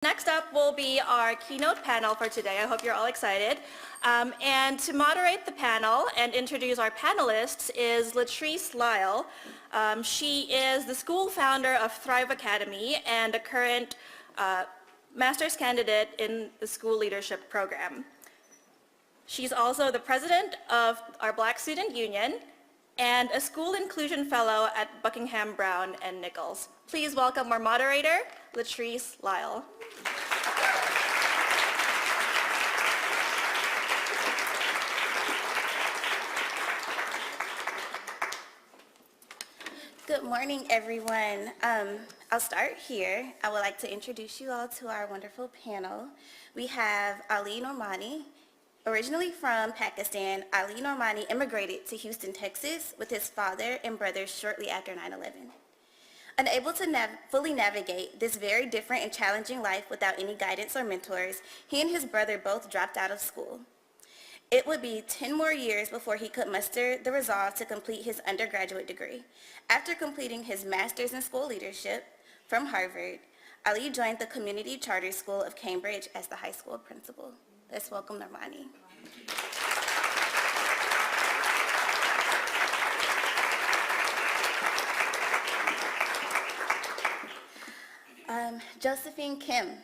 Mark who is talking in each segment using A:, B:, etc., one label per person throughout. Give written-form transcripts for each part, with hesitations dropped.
A: Next up will be our keynote panel for today. I hope you're all excited. And to moderate the panel and introduce our panelists is Latrice Lyle. She is the school founder of Thrive Academy and a current master's candidate in the school leadership program. She's also the president of our Black Student Union and a school inclusion fellow at Buckingham Brown and Nichols. Please welcome our moderator, Latrice Lyle.
B: Good morning, everyone. I'll start here. I would like to introduce you all to our wonderful panel. We have Ali Nomani. Originally from Pakistan, Ali Nomani immigrated to Houston, Texas with his father and brothers shortly after 9/11. Unable to fully navigate this very different and challenging life without any guidance or mentors, he and his brother both dropped out of school. It would be 10 more years before he could muster the resolve to complete his undergraduate degree. After completing his master's in school leadership from Harvard, Ali joined the Community Charter School of Cambridge as the high school principal. Let's welcome Nomani. Josephine Kim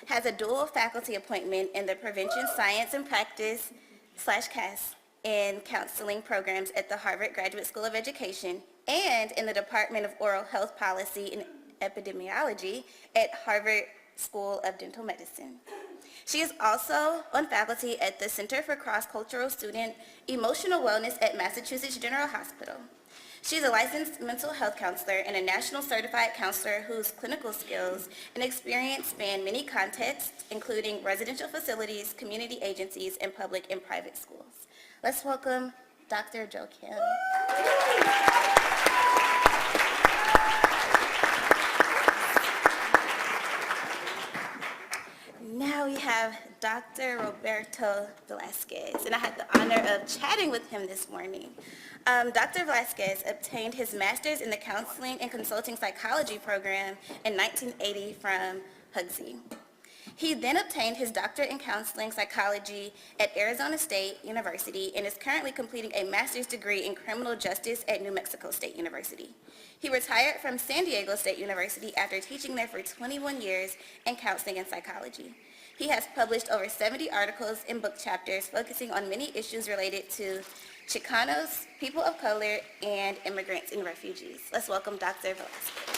B: has a dual faculty appointment in the Prevention Science and Practice /CAS and counseling programs at the Harvard Graduate School of Education and in the Department of Oral Health Policy and Epidemiology at Harvard School of Dental Medicine. She is also on faculty at the Center for Cross-Cultural Student Emotional Wellness at Massachusetts General Hospital. She is a licensed mental health counselor and a national certified counselor whose clinical skills and experience span many contexts, including residential facilities, community agencies, and public and private schools. Let's welcome Dr. Jo Kim. Now we have Dr. Roberto Valesquez, and I had the honor of chatting with him this morning. Dr. Valesquez obtained his master's in the Counseling and Consulting Psychology program in 1980 from Hugsy. He then obtained his doctorate in counseling psychology at Arizona State University and is currently completing a master's degree in criminal justice at New Mexico State University. He retired from San Diego State University after teaching there for 21 years in counseling and psychology. He has published over 70 articles and book chapters focusing on many issues related to Chicanos, people of color, and immigrants and refugees. Let's welcome Dr. Valesquez.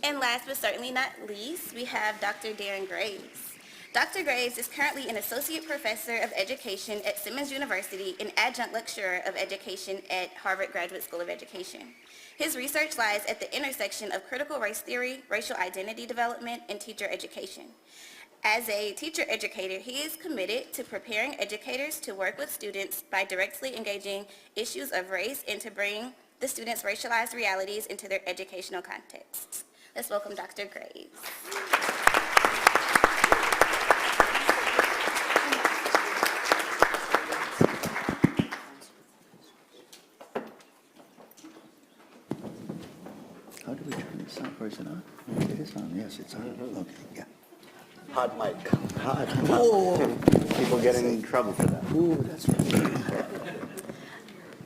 B: And last but certainly not least, we have Dr. Daren Graves. Dr. Graves is currently an associate professor of education at Simmons University and adjunct lecturer of education at Harvard Graduate School of Education. His research lies at the intersection of critical race theory, racial identity development, and teacher education. As a teacher educator, he is committed to preparing educators to work with students by directly engaging issues of race and to bring the students' racialized realities into their educational contexts. Let's welcome Dr. Graves.
C: How do we turn this on? Or is it on? It is on. Yes, it's on. Okay, yeah.
D: Hot mic.
C: Hot. Oh.
D: People getting in trouble for that.
C: Ooh, that's right.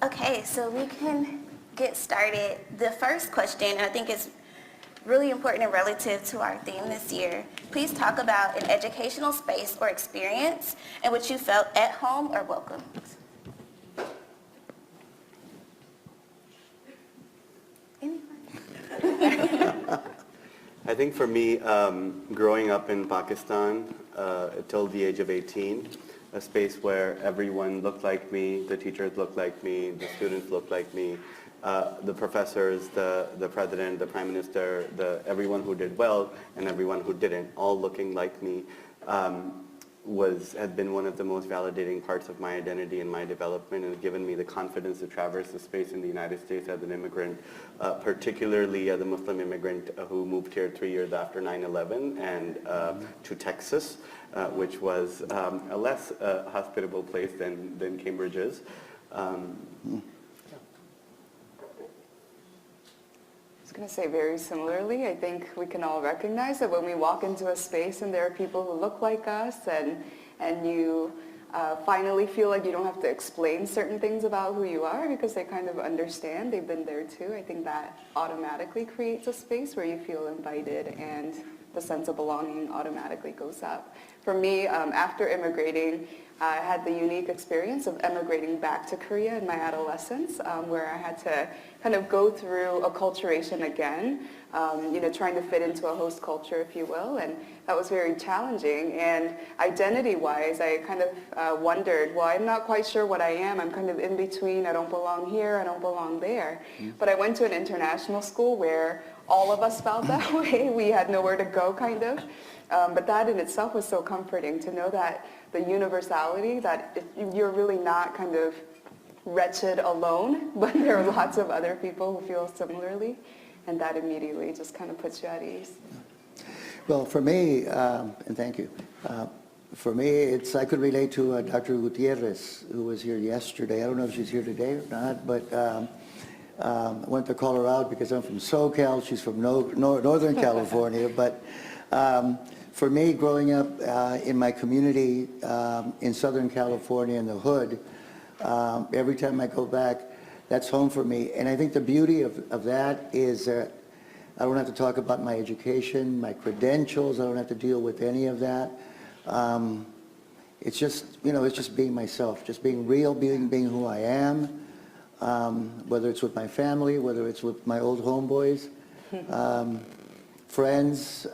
B: Okay, so we can get started. The first question, and I think it's really important and relative to our theme this year. Please talk about an educational space or experience in which you felt at home or welcome.
D: I think for me, growing up in Pakistan till the age of 18, a space where everyone looked like me, the teachers looked like me, the students looked like me, the professors, the president, the prime minister, everyone who did well and everyone who didn't, all looking like me, had been one of the most validating parts of my identity and my development, and given me the confidence to traverse the space in the United States as an immigrant, particularly as a Muslim immigrant who moved here 3 years after 9/11 and to Texas, which was a less hospitable place than Cambridge is.
E: I was going to say very similarly. I think we can all recognize that when we walk into a space and there are people who look like us and you finally feel like you don't have to explain certain things about who you are because they kind of understand. They've been there too. I think that automatically creates a space where you feel invited and the sense of belonging automatically goes up. For me, after immigrating, I had the unique experience of emigrating back to Korea in my adolescence, where I had to kind of go through acculturation again, trying to fit into a host culture, if you will, and that was very challenging. And identity-wise, I kind of wondered, well, I'm not quite sure what I am. I'm kind of in between. I don't belong here. I don't belong there. But I went to an international school where all of us felt that way. We had nowhere to go, kind of. But that in itself was so comforting to know that the universality, that you're really not kind of wretched alone, but there are lots of other people who feel similarly, and that immediately just kind of puts you at ease.
C: Well, for me, and thank you, for me, I could relate to Dr. Gutierrez, who was here yesterday. I don't know if she's here today or not, but I went to call her out because I'm from SoCal. She's from Northern California, but for me, growing up in my community in Southern California in the hood, every time I go back, that's home for me. And I think the beauty of that is that I don't have to talk about my education, my credentials. I don't have to deal with any of that. It's just, it's just being myself, just being real, being who I am, whether it's with my family, whether it's with my old homeboys, friends,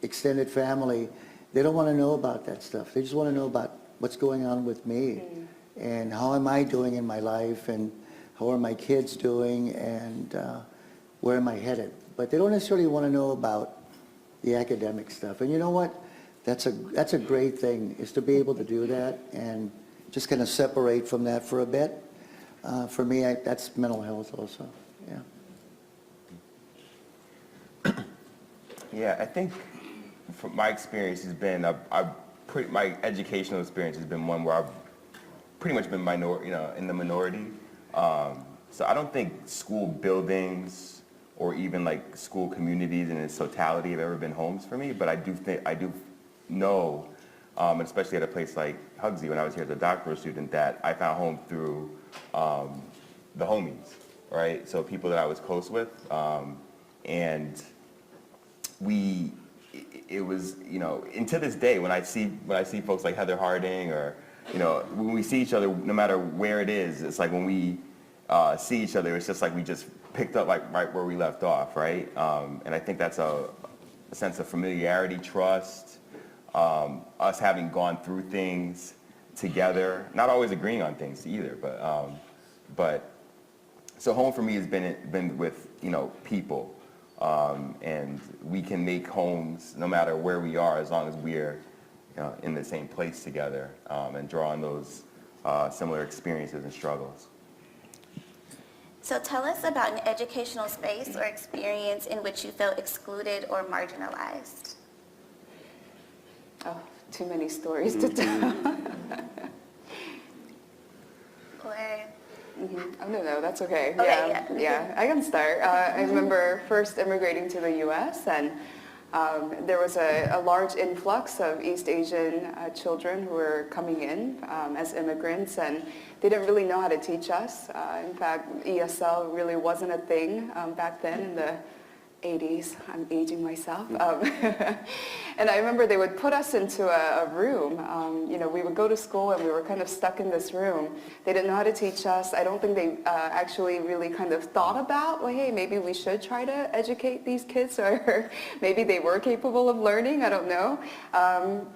C: extended family. They don't want to know about that stuff. They just want to know about what's going on with me and how am I doing in my life and how are my kids doing and where am I headed. But they don't necessarily want to know about the academic stuff. And you know what? That's a great thing, is to be able to do that and just kind of separate from that for a bit. For me, that's mental health also. Yeah.
F: Yeah, I think from my experience has been, my educational experience has been one where I've pretty much been in the minority. So I don't think school buildings or even like school communities in its totality have ever been homes for me, but I do know, especially at a place like Hugsy when I was here as a doctoral student, that I found home through the homies, right? So people that I was close with, and it was, and to this day, when I see folks like Heather Harding or, when we see each other, no matter where it is, it's like when we see each other, it's just like we just picked up like right where we left off, right? And I think that's a sense of familiarity, trust, us having gone through things together, not always agreeing on things either, but so home for me has been with, people. And we can make homes no matter where we are as long as we're in the same place together and draw on those similar experiences and struggles.
B: So tell us about an educational space or experience in which you felt excluded or marginalized.
E: Oh, too many stories to tell. Oh, no, that's okay.
B: Okay,
E: yeah, I can start. I remember first immigrating to the U.S. and there was a large influx of East Asian children who were coming in as immigrants, and they didn't really know how to teach us. In fact, ESL really wasn't a thing back then in the 80s. I'm aging myself. And I remember they would put us into a room. We would go to school and we were kind of stuck in this room. They didn't know how to teach us. I don't think they actually really kind of thought about, well, hey, maybe we should try to educate these kids, or maybe they were capable of learning. I don't know.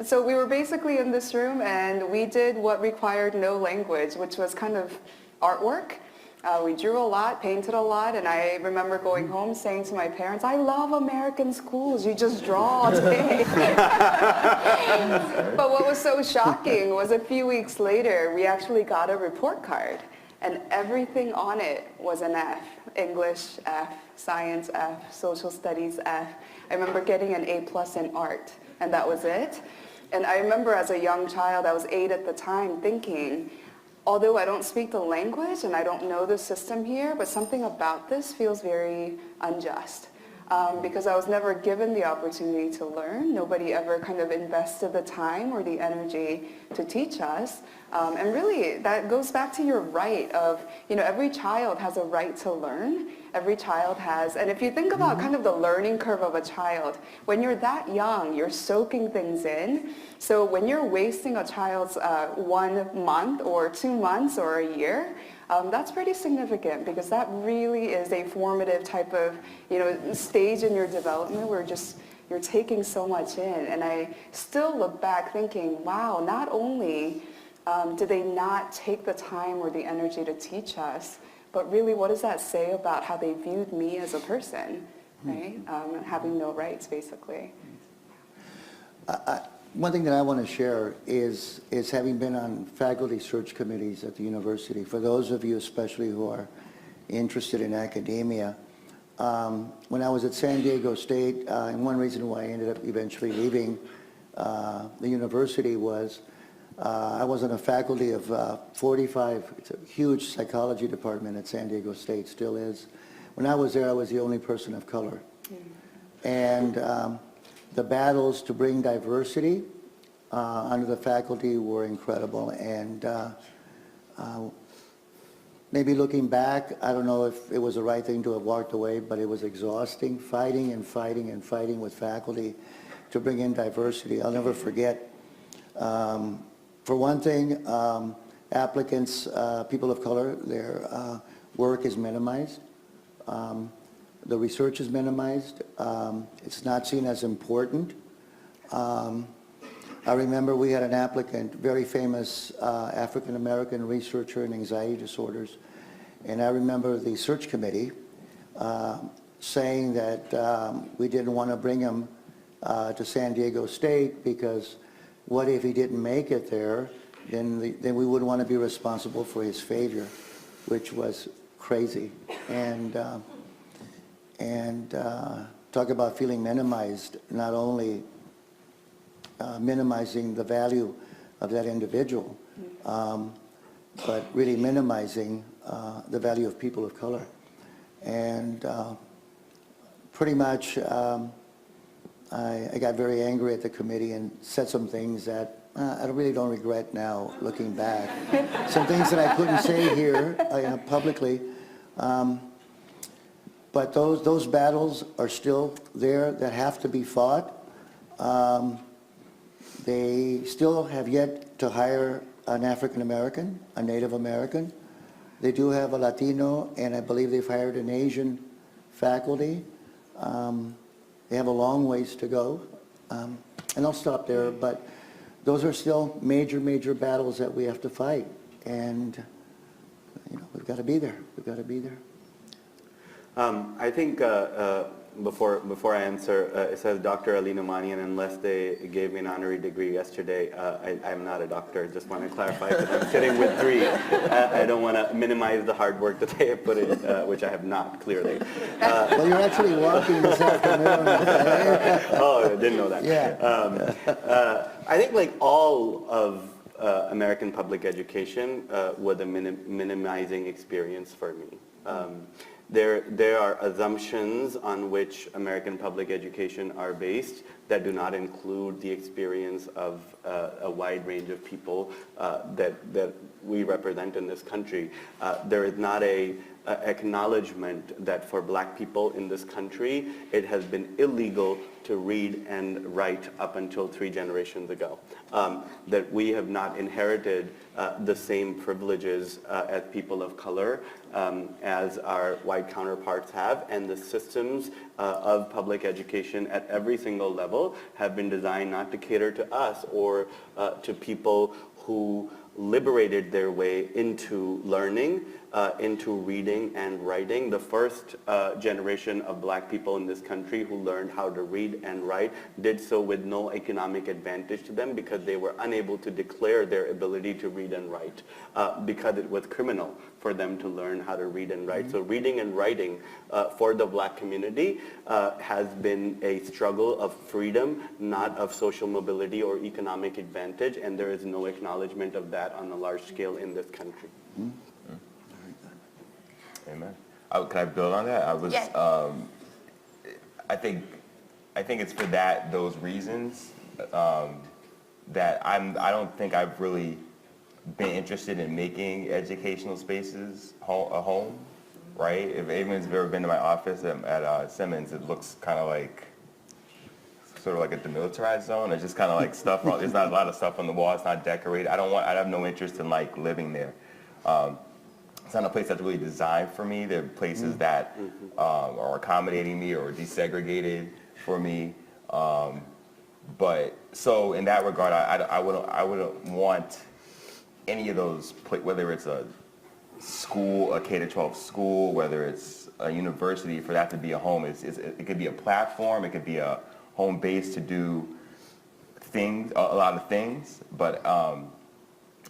E: So we were basically in this room and we did what required no language, which was kind of artwork. We drew a lot, painted a lot, and I remember going home saying to my parents, I love American schools, you just draw all day. But what was so shocking was a few weeks later, we actually got a report card, and everything on it was an F. English, F. Science, F. Social studies, F. I remember getting an A+ in art, and that was it. And I remember as a young child, I was 8 at the time, thinking, although I don't speak the language and I don't know the system here, but something about this feels very unjust. Because I was never given the opportunity to learn. Nobody ever kind of invested the time or the energy to teach us. And really, that goes back to your right of, every child has a right to learn. Every child has, and if you think about kind of the learning curve of a child, when you're that young, you're soaking things in. So when you're wasting a child's 1 month or 2 months or a year, that's pretty significant because that really is a formative type of, stage in your development where you're taking so much in. And I still look back thinking, wow, not only did they not take the time or the energy to teach us, but really what does that say about how they viewed me as a person, right? Having no rights, basically.
C: One thing that I want to share is having been on faculty search committees at the university. For those of you especially who are interested in academia, when I was at San Diego State, and one reason why I ended up eventually leaving the university was I was on a faculty of 45, it's a huge psychology department at San Diego State, still is. When I was there, I was the only person of color. And the battles to bring diversity under the faculty were incredible. And maybe looking back, I don't know if it was the right thing to have walked away, but it was exhausting, fighting and fighting and fighting with faculty to bring in diversity. I'll never forget. For one thing, applicants, people of color, their work is minimized. The research is minimized. It's not seen as important. I remember we had an applicant, very famous African-American researcher in anxiety disorders, and I remember the search committee saying that we didn't want to bring him to San Diego State because what if he didn't make it there? Then we wouldn't want to be responsible for his failure, which was crazy. And talk about feeling minimized, not only minimizing the value of that individual, but really minimizing the value of people of color. And pretty much I got very angry at the committee and said some things that I really don't regret now, looking back. Some things that I couldn't say here publicly. But those battles are still there that have to be fought. They still have yet to hire an African American, a Native American. They do have a Latino, and I believe they've hired an Asian faculty. They have a long ways to go. And I'll stop there, but those are still major battles that we have to fight. And we've got to be there. We've got to be there.
D: I think before I answer, it says Dr. Ali Nomani, and unless they gave me an honorary degree yesterday, I'm not a doctor. Just want to clarify because I'm sitting with 3. I don't want to minimize the hard work that they have put in, which I have not, clearly.
C: Well, you're actually walking this afternoon.
D: Oh, I didn't know that.
C: Yeah.
D: I think like all of American public education was a minimizing experience for me. There are assumptions on which American public education are based that do not include the experience of a wide range of people that we represent in this country. There is not a acknowledgement that for black people in this country, it has been illegal to read and write up until 3 generations ago. That we have not inherited the same privileges as people of color as our white counterparts have, and the systems of public education at every single level have been designed not to cater to us or to people who liberated their way into learning, into reading and writing. The first generation of black people in this country who learned how to read and write did so with no economic advantage to them because they were unable to declare their ability to read and write because it was criminal for them to learn how to read and write. So reading and writing for the black community has been a struggle of freedom, not of social mobility or economic advantage, and there is no acknowledgement of that on a large scale in this country.
F: Amen. Can I build on that?
B: Yes.
F: I think it's for those reasons that I don't think I've really been interested in making educational spaces a home, right? If anyone's ever been to my office at Simmons, it looks kind of like sort of like a demilitarized zone. There's just kind of like stuff. There's not a lot of stuff on the wall. It's not decorated. I have no interest in like living there. It's not a place that's really designed for me. There are places that are accommodating me or desegregated for me. But so in that regard, I wouldn't want any of those, whether it's a school, a K-12 school, whether it's a university, for that to be a home. It could be a platform. It could be a home base to do things, a lot of things. But I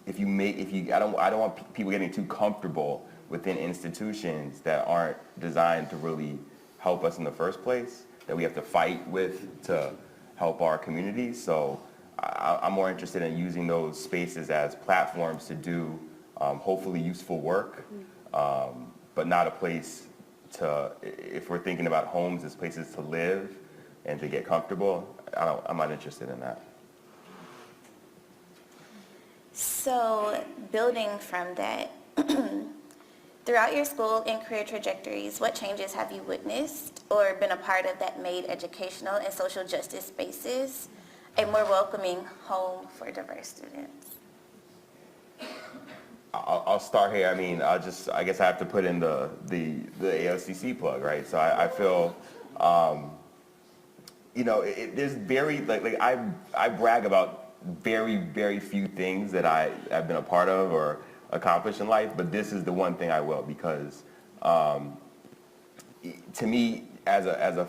F: don't want people getting too comfortable within institutions that aren't designed to really help us in the first place, that we have to fight with to help our communities. So I'm more interested in using those spaces as platforms to do hopefully useful work, but not a place to, if we're thinking about homes as places to live and to get comfortable, I'm not interested in that.
B: So building from that, throughout your school and career trajectories, what changes have you witnessed or been a part of that made educational and social justice spaces a more welcoming home for diverse students?
F: I'll start here. I mean, I guess I have to put in the AOCC plug, right? So I feel, there's very, I brag about very, very few things that I've been a part of or accomplished in life, but this is the one thing I will, because to me, as a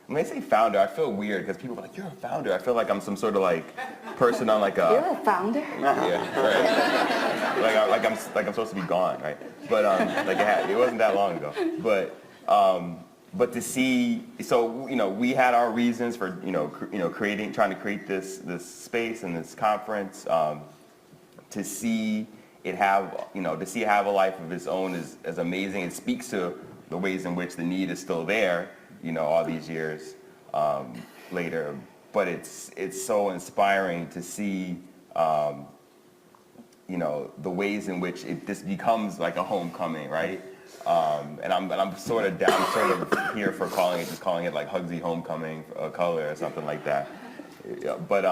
F: when I say founder, I feel weird because people are like, "You're a founder." I feel like I'm some sort of like person on like a.
E: You're a founder?
F: Yeah, right. like I'm supposed to be gone, right? But it wasn't that long ago. But to see, so we had our reasons for trying to create this space and this conference. To see it have a life of its own is amazing. It speaks to the ways in which the need is still there, all these years later. But it's so inspiring to see, the ways in which this becomes like a homecoming, right? And I'm sort of here for calling it like Hugsy Homecoming color or something like that. Yeah, but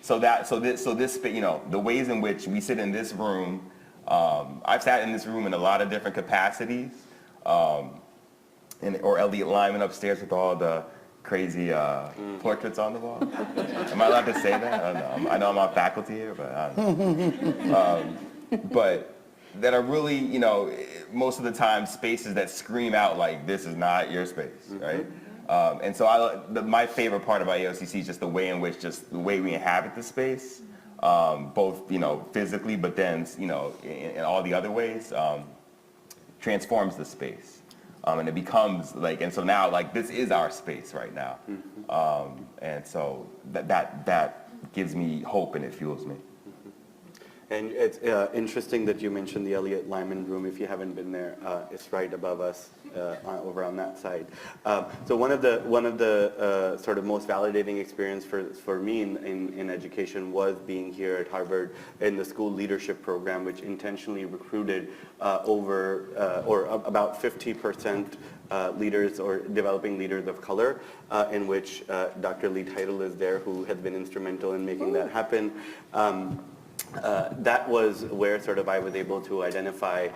F: this the ways in which we sit in this room. I've sat in this room in a lot of different capacities. Or Elliot Lyman upstairs with all the crazy portraits on the wall. Am I allowed to say that? I don't know. I know I'm on faculty here, but I don't know. But that are really, most of the time spaces that scream out like, this is not your space, right? And so my favorite part about AOCC is just the way we inhabit the space, both, physically, but then, in all the other ways, transforms the space. And it becomes and so now this is our space right now. And so that gives me hope and it fuels me.
D: And it's interesting that you mentioned the Elliot Lyman room. If you haven't been there, it's right above us over on that side. So one of the sort of most validating experience for me in education was being here at Harvard in the school leadership program, which intentionally recruited about 50% leaders or developing leaders of color, in which Dr. Lee Title is there, who has been instrumental in making that happen. That was where sort of I was able to identify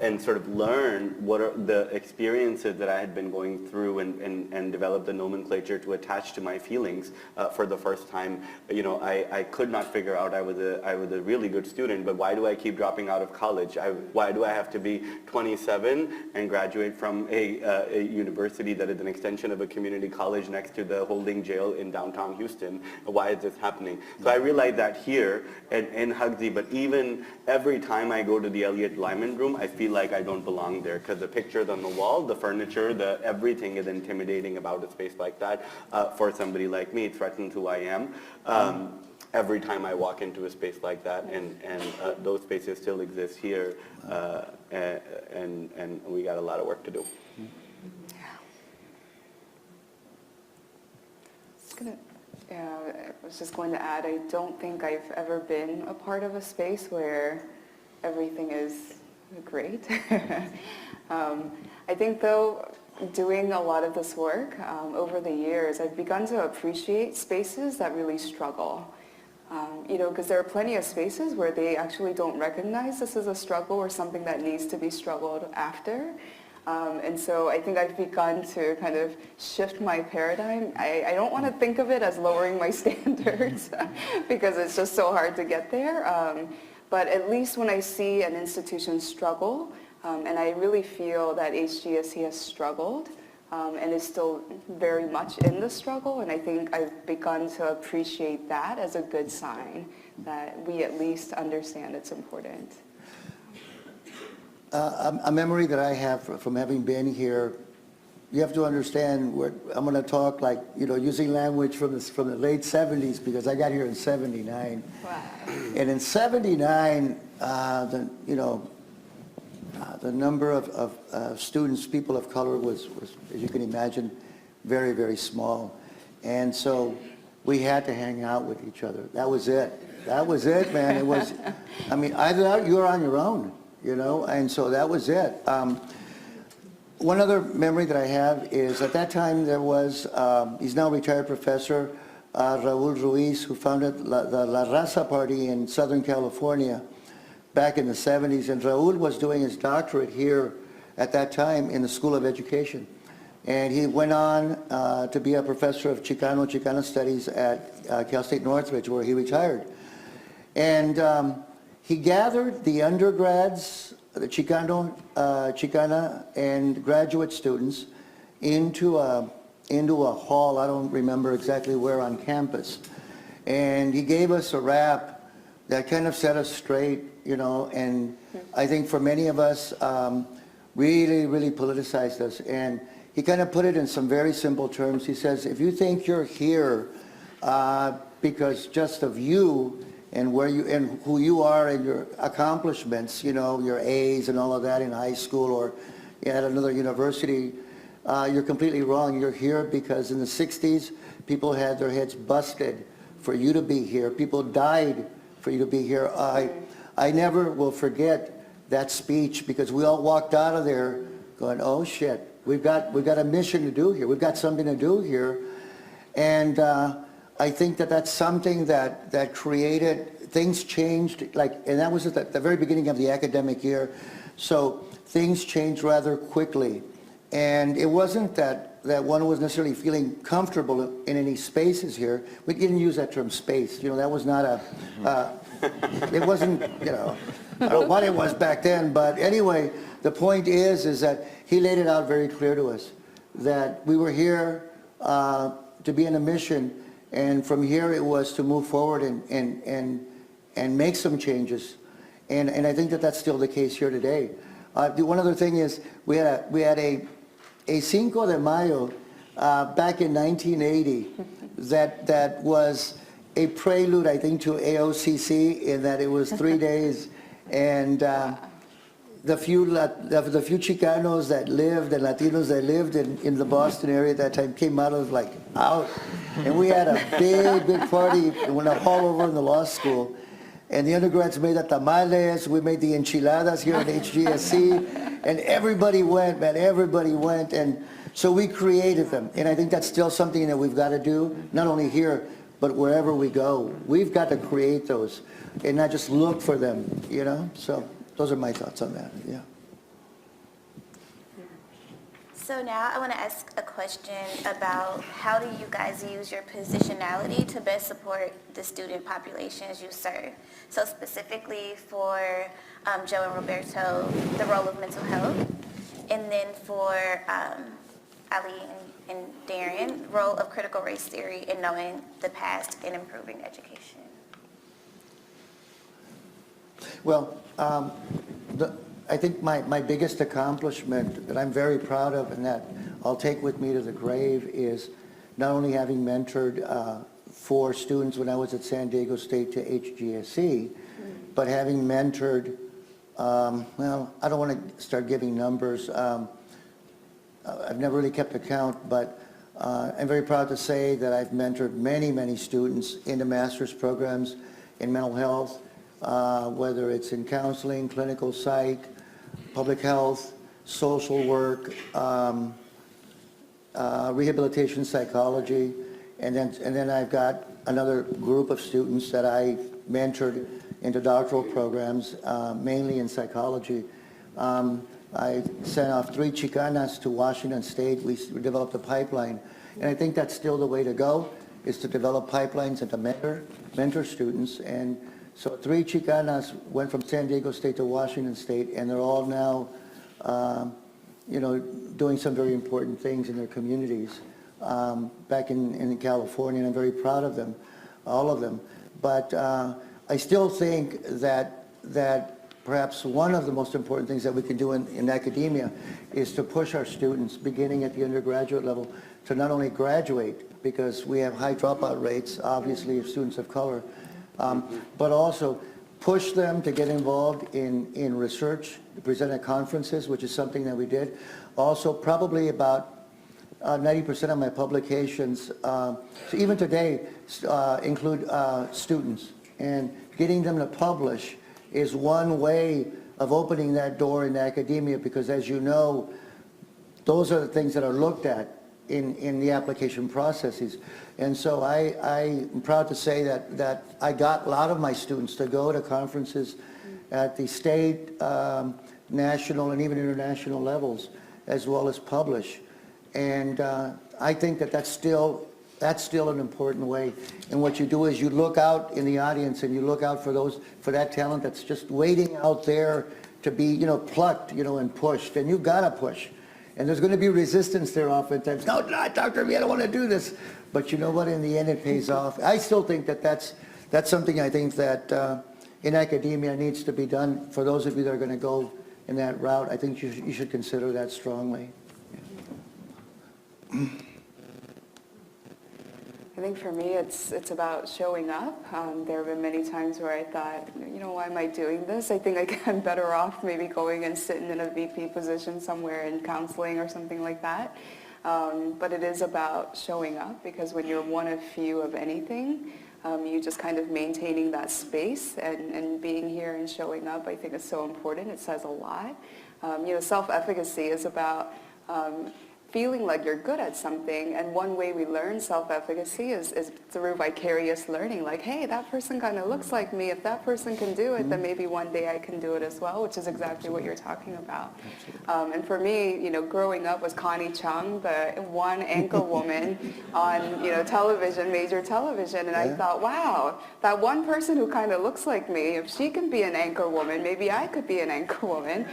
D: and sort of learn what are the experiences that I had been going through and develop the nomenclature to attach to my feelings for the first time. You know, I could not figure out I was a really good student, but why do I keep dropping out of college? Why do I have to be 27 and graduate from a university that is an extension of a community college next to the holding jail in downtown Houston? Why is this happening? So I realized that here in Hugsy, but even every time I go to the Elliott Lyman room, I feel like I don't belong there because the pictures on the wall, the furniture, everything is intimidating about a space like that. For somebody like me, it threatens who I am. Every time I walk into a space like that, and those spaces still exist here, and we got a lot of work to do.
E: I was just going to add, I don't think I've ever been a part of a space where everything is great. I think though, doing a lot of this work over the years, I've begun to appreciate spaces that really struggle. You know, because there are plenty of spaces where they actually don't recognize this as a struggle or something that needs to be struggled after. And so I think I've begun to kind of shift my paradigm. I don't want to think of it as lowering my standards because it's just so hard to get there. But at least when I see an institution struggle, and I really feel that HGSC has struggled and is still very much in the struggle, and I think I've begun to appreciate that as a good sign that we at least understand it's important.
C: A memory that I have from having been here, you have to understand, I'm going to talk like, you know, using language from the late 70s because I got here in 79.
E: Wow.
C: And in 79, the number of students, people of color was, as you can imagine, very, very small. And so we had to hang out with each other. That was it. That was it, man. It was, I mean, either you were on your own. You know, and so that was it. One other memory that I have is at that time there was, he's now retired professor, Raul Ruiz, who founded the La Raza Party in Southern California back in the 70s. And Raul was doing his doctorate here at that time in the School of Education. And he went on to be a professor of Chicana studies at Cal State Northridge, where he retired. And he gathered the undergrads, the Chicana and graduate students into a hall, I don't remember exactly where on campus. And he gave us a rap that kind of set us straight, you know, and I think for many of us, really, really politicized us. And he kind of put it in some very simple terms. He says, if you think you're here because just of you, and where you and who you are and your accomplishments, you know, your A's and all of that in high school or at another university, you're completely wrong. You're here because in the 60s, people had their heads busted for you to be here. People died for you to be here. I never will forget that speech because we all walked out of there going, oh shit, we've got a mission to do here. We've got something to do here. And I think that's something that created, things changed, and that was at the very beginning of the academic year. So things changed rather quickly. And it wasn't that one was necessarily feeling comfortable in any spaces here. We didn't use that term space. You know, that was not it wasn't, you know, I don't know what it was back then. But anyway, the point is that he laid it out very clear to us that we were here to be in a mission. And from here it was to move forward and make some changes. And I think that's still the case here today. The one other thing is we had a Cinco de Mayo back in 1980 that was a prelude, I think, to AOCC in that it was 3 days. And the few Chicanos that lived and Latinos that lived in the Boston area at that time came out and we had a big party in a hall over in the law school, and the undergrads made the tamales, we made the enchiladas here at HGSC, and everybody went, man, everybody went, and so we created them, and I think that's still something that we've got to do, not only here, but wherever we go. We've got to create those and not just look for them, you know, so those are my thoughts on that, yeah.
B: So now I want to ask a question about how do you guys use your positionality to best support the student populations you serve? So specifically for Joe and Roberto, the role of mental health, and then for Ali and Daren, role of critical race theory in knowing the past and improving education.
C: Well, I think my biggest accomplishment that I'm very proud of and that I'll take with me to the grave is not only having mentored 4 students when I was at San Diego State to HGSE, but having mentored, well, I don't want to start giving numbers. I've never really kept account, but I'm very proud to say that I've mentored many, many students into master's programs in mental health, whether it's in counseling, clinical psych, public health, social work, rehabilitation psychology, and then I've got another group of students that I mentored into doctoral programs, mainly in psychology. I sent off 3 Chicanas to Washington State. We developed a pipeline, and I think that's still the way to go, is to develop pipelines and to mentor students. And so 3 Chicanas went from San Diego State to Washington State, and they're all now, doing some very important things in their communities back in California, and I'm very proud of them, all of them. But I still think that perhaps one of the most important things that we can do in academia is to push our students, beginning at the undergraduate level, to not only graduate, because we have high dropout rates, obviously, of students of color, but also push them to get involved in research, to present at conferences, which is something that we did. Also, probably about 90% of my publications, so even today, include students. And getting them to publish is one way of opening that door in academia, because as you know, those are the things that are looked at in the application processes. And so I'm proud to say that I got a lot of my students to go to conferences at the state, national, and even international levels, as well as publish. And I think that's still an important way. And what you do is you look out in the audience and you look out for that talent that's just waiting out there to be, plucked, and pushed. And you've got to push. And there's going to be resistance there oftentimes. No, Dr. B, I don't want to do this. But you know what? In the end, it pays off. I still think that's something I think that in academia needs to be done. For those of you that are going to go in that route, I think you should consider that strongly.
E: I think for me, it's about showing up. There have been many times where I thought, why am I doing this? I think I'm better off maybe going and sitting in a VP position somewhere in counseling or something like that. But it is about showing up, because when you're one of few of anything, you just kind of maintaining that space and being here and showing up, I think is so important. It says a lot. Self-efficacy is about feeling like you're good at something, and one way we learn self-efficacy is through vicarious learning. Like, hey, that person kind of looks like me. If that person can do it, then maybe one day I can do it as well, which is exactly what you're talking about. And for me, growing up was Connie Chung, the one anchor woman on, television, major television, and I thought, wow, that one person who kind of looks like me, if she can be an anchor woman, maybe I could be an anchor woman.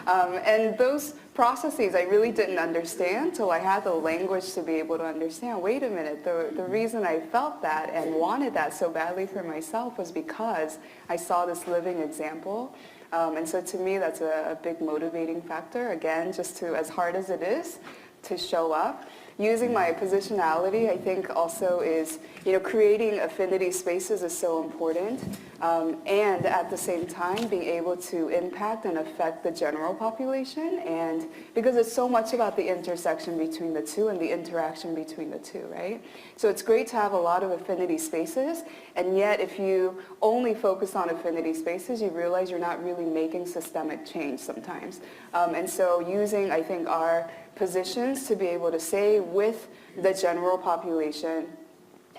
E: And those processes I really didn't understand till I had the language to be able to understand, wait a minute, the reason I felt that and wanted that so badly for myself was because I saw this living example. And so to me, that's a big motivating factor, again, just to, as hard as it is, to show up. Using my positionality, I think also is, creating affinity spaces is so important. And at the same time, being able to impact and affect the general population. And because it's so much about the intersection between the two and the interaction between the two, right? So it's great to have a lot of affinity spaces. And yet, if you only focus on affinity spaces, you realize you're not really making systemic change sometimes. And so using, I think, our positions to be able to say with the general population,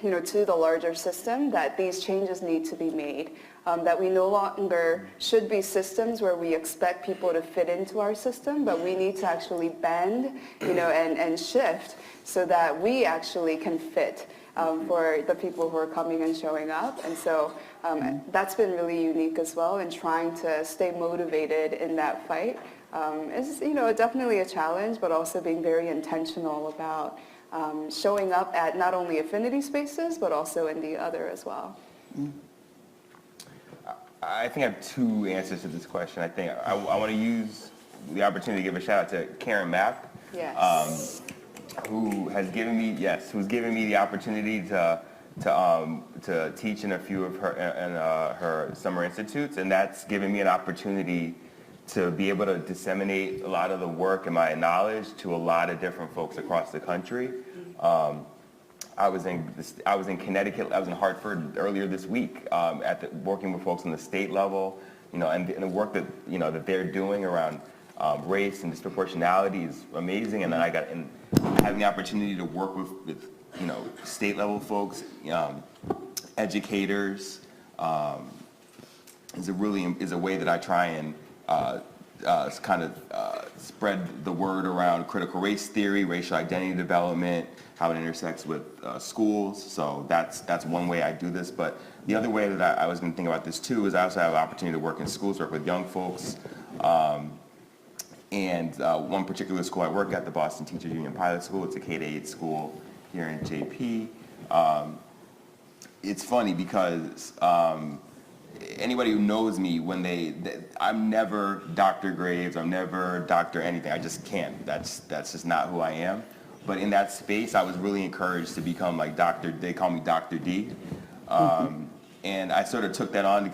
E: to the larger system, that these changes need to be made, that we no longer should be systems where we expect people to fit into our system, but we need to actually bend, and shift so that we actually can fit for the people who are coming and showing up. And so that's been really unique as well, and trying to stay motivated in that fight is, definitely a challenge, but also being very intentional about showing up at not only affinity spaces, but also in the other as well.
F: I think I have two answers to this question. I think I want to use the opportunity to give a shout out to Karen Mapp,
E: Yes.
F: who's given me the opportunity to teach in a few of her summer institutes, and that's given me an opportunity to be able to disseminate a lot of the work and my knowledge to a lot of different folks across the country. I was in Connecticut. I was in Hartford earlier this week, working with folks on the state level, and the work that that they're doing around race and disproportionality is amazing. And then having the opportunity to work with state level folks, educators, is a way that I try and spread the word around critical race theory, racial identity development, how it intersects with schools. So that's one way I do this. But the other way that I was going to think about this too is I also have an opportunity to work in schools, work with young folks. And one particular school I work at, the Boston Teachers Union Pilot School, it's a K-8 school here in JP. It's funny because anybody who knows me, I'm never Dr. Graves, I'm never Dr. anything. I just can't. That's just not who I am. But in that space, I was really encouraged to become like they call me Dr. D. And I sort of took that on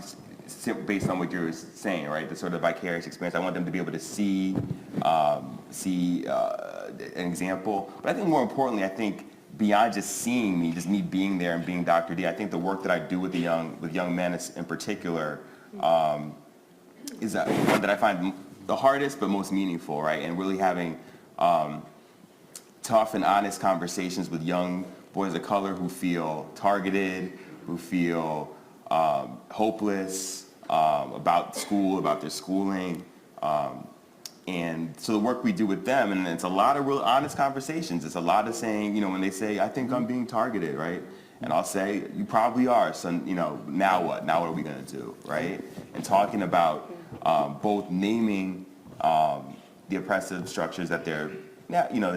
F: based on what you were saying, right? The sort of vicarious experience. I want them to be able to see an example. But I think more importantly, beyond just seeing me, just me being there and being Dr. D, I think the work that I do with young men in particular is one that I find the hardest but most meaningful, right? And really having tough and honest conversations with young boys of color who feel targeted, who feel hopeless about school, about their schooling. And so the work we do with them, and it's a lot of real honest conversations. It's a lot of saying, when they say, I think I'm being targeted, right? And I'll say, you probably are, so, now what? Now what are we going to do, right? And talking about both naming the oppressive structures that they're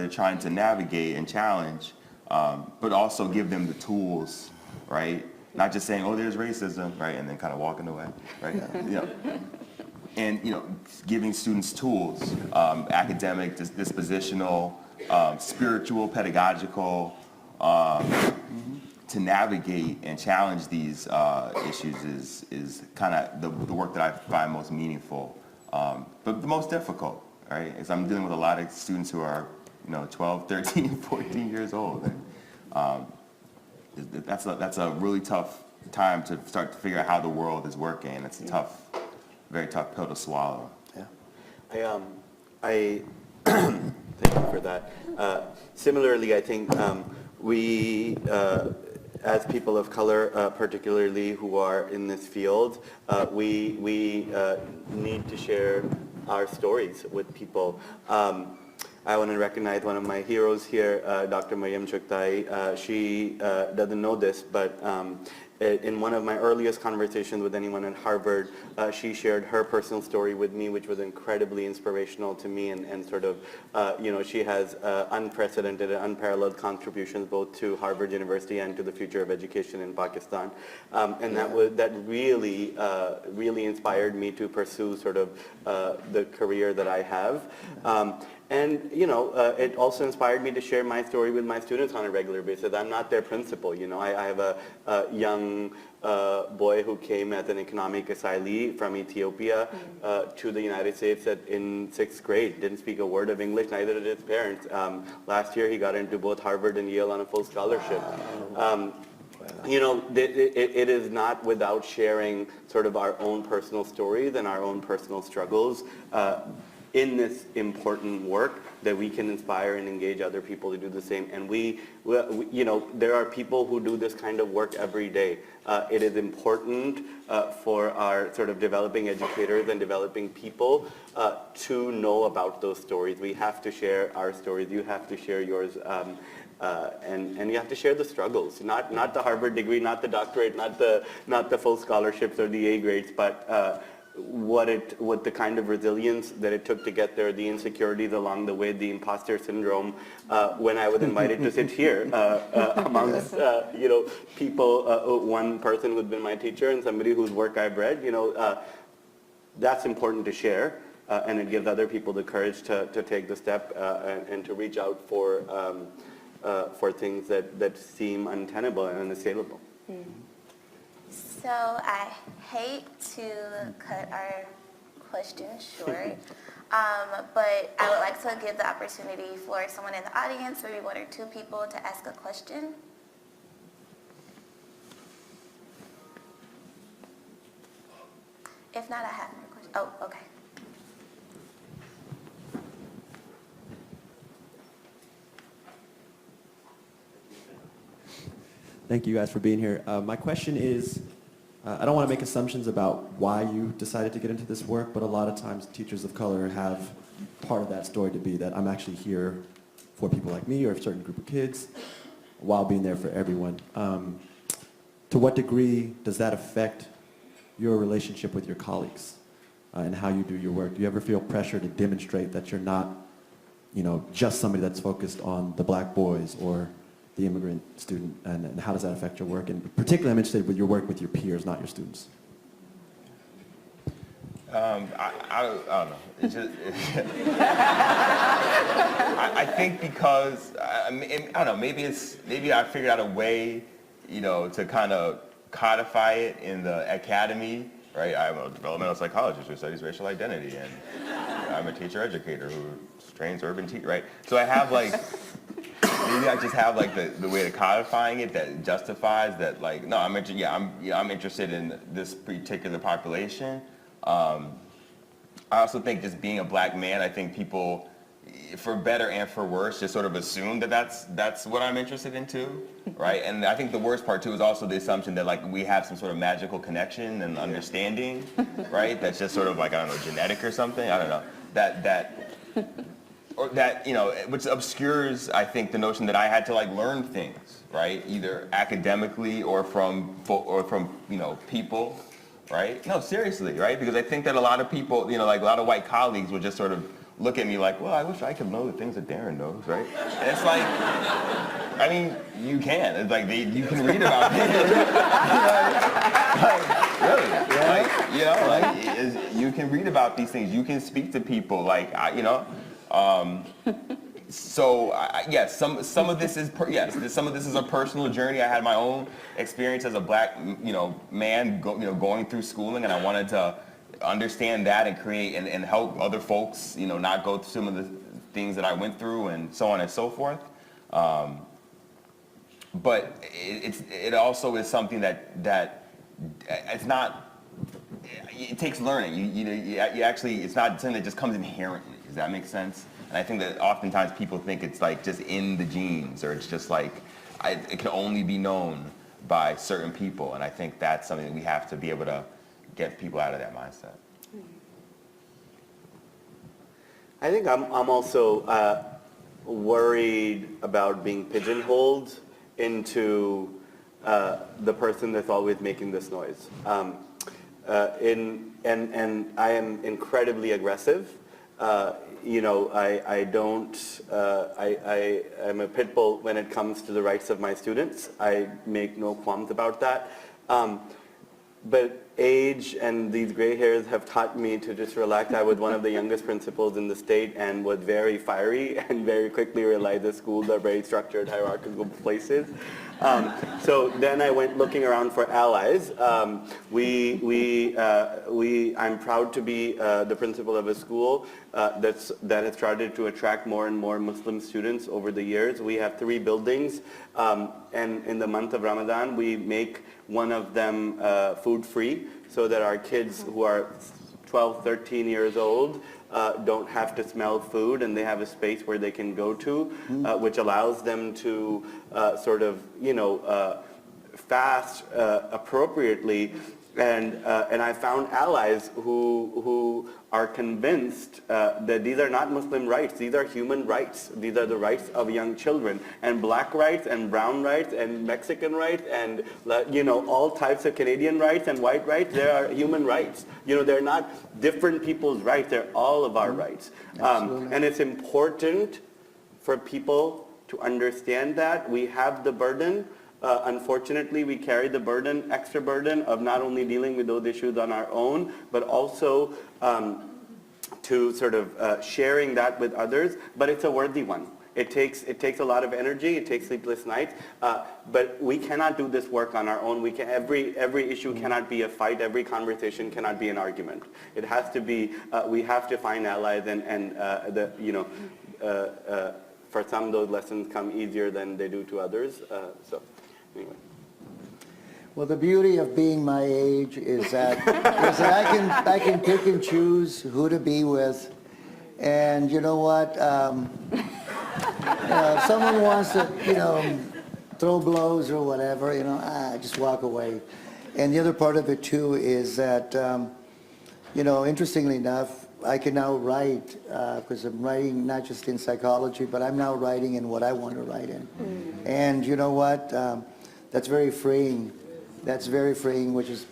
F: trying to navigate and challenge, but also give them the tools, right? Not just saying, oh, there's racism, right? And then kind of walking away, right? And giving students tools, academic, dispositional, spiritual, pedagogical, to navigate and challenge these issues is kind of the work that I find most meaningful, but the most difficult, right? Because I'm dealing with a lot of students who are 12, 13, 14 years old. And, that's a really tough time to start to figure out how the world is working. It's a very tough pill to swallow.
D: Yeah. I thank you for that. Similarly, I think we, as people of color, particularly who are in this field, we need to share our stories with people. I want to recognize one of my heroes here, Dr. Mariam Chuktai. She doesn't know this, but in one of my earliest conversations with anyone at Harvard, she shared her personal story with me, which was incredibly inspirational to me, and sort of, she has unprecedented and unparalleled contributions both to Harvard University and to the future of education in Pakistan. And that really inspired me to pursue sort of the career that I have. And, it also inspired me to share my story with my students on a regular basis. I'm not their principal, I have a young boy who came as an economic asylee from Ethiopia to the United States in 6th grade. Didn't speak a word of English, neither did his parents. Last year he got into both Harvard and Yale on a full scholarship. It is not without sharing sort of our own personal stories and our own personal struggles in this important work that we can inspire and engage other people to do the same. And we there are people who do this kind of work every day. It is important for our sort of developing educators and developing people to know about those stories. We have to share our stories. You have to share yours. And you have to share the struggles, not the Harvard degree, not the doctorate, not the full scholarships or the A grades, but what the kind of resilience that it took to get there, the insecurities along the way, the imposter syndrome. When I was invited to sit here amongst people, one person who's been my teacher and somebody whose work I've read, that's important to share, and it gives other people the courage to take the step and to reach out for things that seem untenable and unassailable.
B: So I hate to cut our questions short, but I would like to give the opportunity for someone in the audience, maybe one or two people, to ask a question. If not, I have more questions. Oh, okay.
G: Thank you guys for being here. My question is, I don't want to make assumptions about why you decided to get into this work, but a lot of times teachers of color have part of that story to be that I'm actually here for people like me or a certain group of kids while being there for everyone. To what degree does that affect your relationship with your colleagues and how you do your work? Do you ever feel pressure to demonstrate that you're not, just somebody that's focused on the black boys or the immigrant student, and how does that affect your work? And particularly I'm interested with your work with your peers, not your students.
F: I don't know. It's just, I think because, I don't know, maybe I figured out a way, to kind of codify it in the academy, right? I'm a developmental psychologist who studies racial identity, and I'm a teacher educator who trains urban teachers, right? So I have maybe I just have the way of codifying it that justifies that no, I'm interested in this particular population. I also think just being a black man, I think people, for better and for worse, just sort of assume that that's what I'm interested in too, right? And I think the worst part too is also the assumption that we have some sort of magical connection and understanding, right? That's just sort of I don't know, genetic or something. I don't know. Which obscures, I think, the notion that I had to learn things, right? Either academically or from people, right? No, seriously, right? Because I think that a lot of people, a lot of white colleagues would just sort of look at me well, I wish I could know the things that Daren knows, right? And it's you can. It's you can read about it. Really? You can read about these things. You can speak to people, so yes, some of this is some of this is a personal journey. I had my own experience as a black man going through schooling, and I wanted to understand that and create and help other folks not go through some of the things that I went through and so on and so forth. But it also is something that it's not. It takes learning. You actually, it's not something that just comes inherently. Does that make sense? And I think that oftentimes people think it's just in the genes, or it's just it can only be known by certain people. And I think that's something that we have to be able to get people out of that mindset.
D: I think I'm also worried about being pigeonholed into the person that's always making this noise. And I am incredibly aggressive. I don't, I'm a pit bull when it comes to the rights of my students. I make no qualms about that. But age and these gray hairs have taught me to just relax. I was one of the youngest principals in the state and was very fiery and very quickly realized that schools are very structured, hierarchical places. So then I went looking around for allies. I'm proud to be the principal of a school that has started to attract more and more Muslim students over the years. We have 3 buildings, and in the month of Ramadan, we make one of them food free so that our kids who are 12, 13 years old don't have to smell food, and they have a space where they can go to, which allows them to sort of, fast appropriately. And I found allies who are convinced that these are not Muslim rights, these are human rights. These are the rights of young children. And black rights and brown rights and Mexican rights and, all types of Canadian rights and white rights, they are human rights. They're not different people's rights, they're all of our rights. And it's important for people to understand that. We have the burden. Unfortunately, we carry the extra burden of not only dealing with those issues on our own, but also to sort of sharing that with others. But it's a worthy one. It takes a lot of energy. It takes sleepless nights. But we cannot do this work on our own. Every issue cannot be a fight. Every conversation cannot be an argument. It has to be. We have to find allies, and for some, those lessons come easier than they do to others. Anyway.
C: Well, the beauty of being my age is that I can pick and choose who to be with, and you know what? If someone wants to, throw blows or whatever, just walk away. And the other part of it too is that, interestingly enough, I can now write because I'm writing not just in psychology, but I'm now writing in what I want to write in. And you know what? That's very freeing. That's very freeing, which is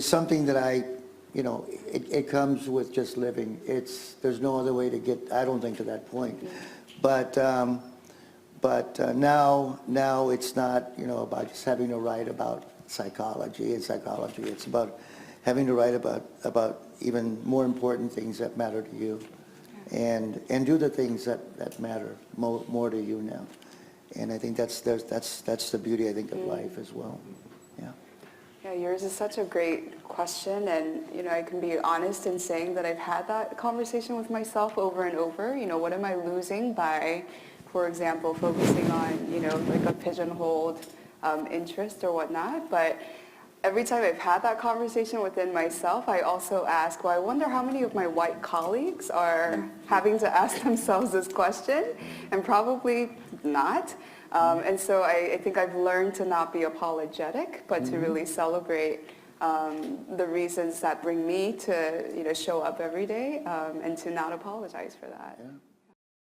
C: something that I, it comes with just living. There's no other way to get, I don't think, to that point. But now it's not, about just having to write about psychology and psychology. It's about having to write about even more important things that matter to you, and do the things that matter more to you now. And I think that's the beauty, I think, of life as well. Yeah.
E: Yeah, yours is such a great question, and I can be honest in saying that I've had that conversation with myself over and over. What am I losing by, for example, focusing on like a pigeonholed interest or whatnot? But every time I've had that conversation within myself, I also ask, well, I wonder how many of my white colleagues are having to ask themselves this question, and probably not. And so I think I've learned to not be apologetic, but to really celebrate the reasons that bring me to show up every day, and to not apologize for that.
C: Yeah.